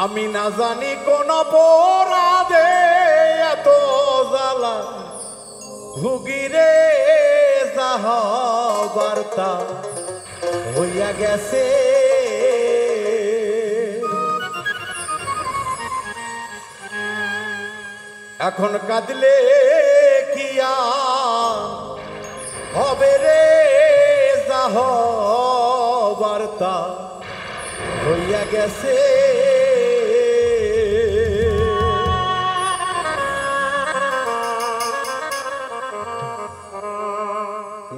আমি না জানি কোন অপরাধে এত জ্বালা ভুগিরে যাহ বার্তা হইয়া গেছে। এখন কাঁদলে কি হবে রে যাহ বার্তা হইয়া গেছে।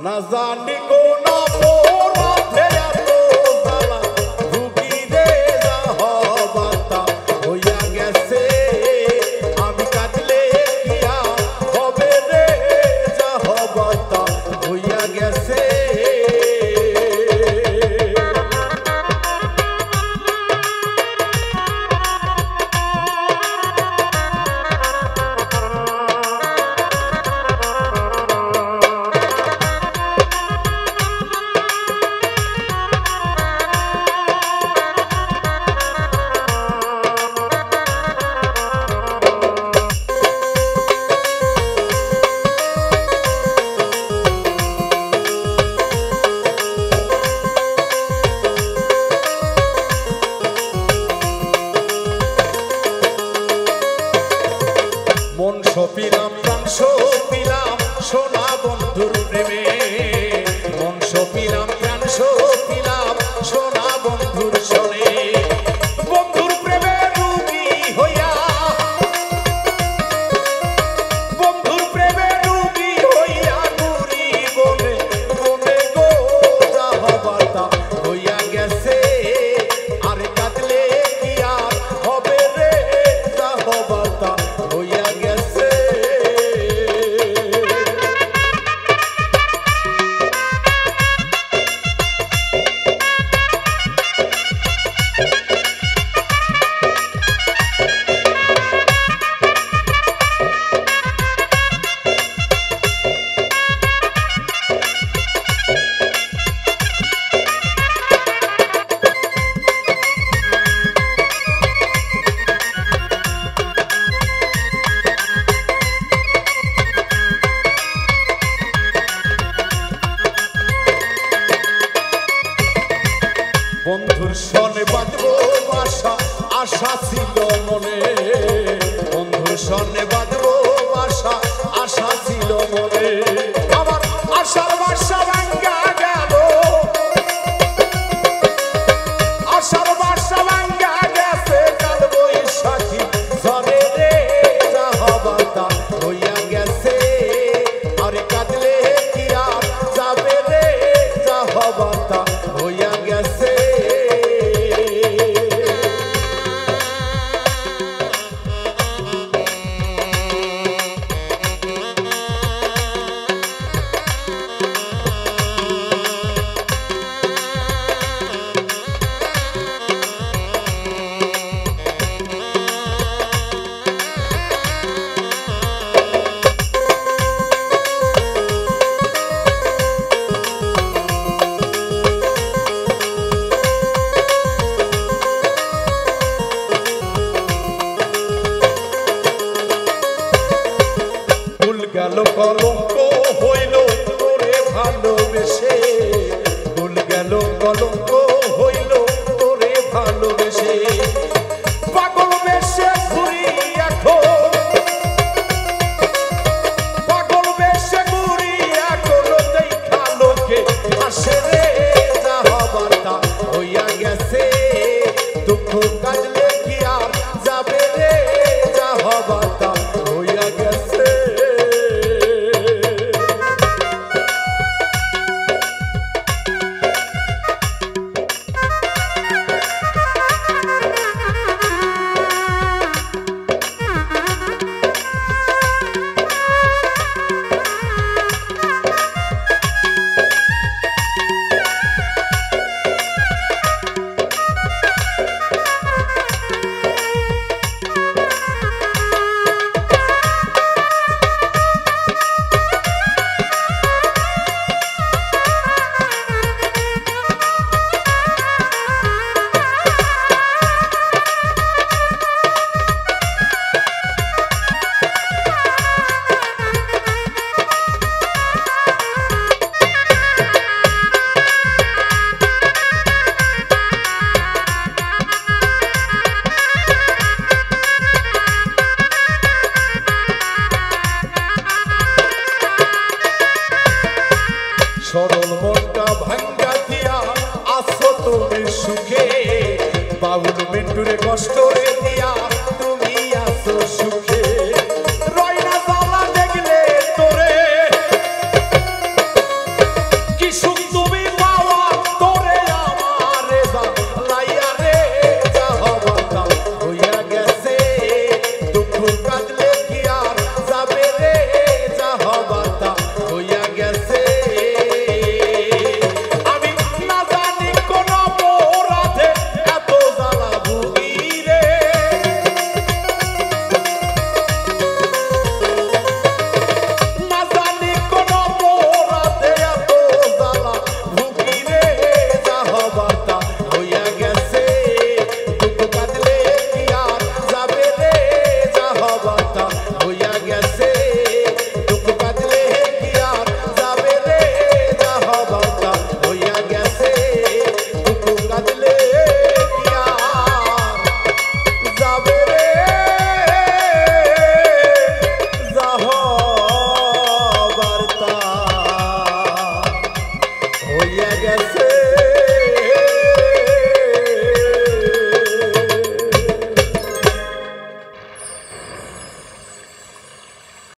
না জানি কোন অপরাধে এত জ্বালা ভুগিরে যাহ বার্তা হইয়া গেছে। আমি কাঁদলে কি হবে রে যাহ বার্তা হইয়া গেছে। মন সপিলাম প্রাণ সপিলাম সোনা বন্ধুর প্রেমে। মন সপিলাম প্রাণ সপিলাম সোনা বন্ধুর শোনে। বন্ধুর প্রেমে রুগী হইয়া বন্ধুর প্রেমে রুগী হইয়া ঘুরি বনে বনে গো যাহ বার্তা হইয়া গেছে। আরে কাঁদলে কি আর হবে রে যাহ বার্তা হইয়া গেছে। বন্ধুর সনে বাঁধবো বাসা আশা ছিল মনে। বন্ধুর সনে বাঁধবো বাসা আশা ছিল মনে। আমার আশার বাসা ভাঙ্গা গেল, আশার বাসা ভাঙ্গা গেছে। কাল বৈশাখী ঝড়ে রে যাহ বার্তা হইয়া গেছে। আরে কাঁদলে কি আর যাবে রে যাহ বার্তা হইয়া গেছে। সুখে বাউল মিন্টুরে কষ্ট রে দিয়া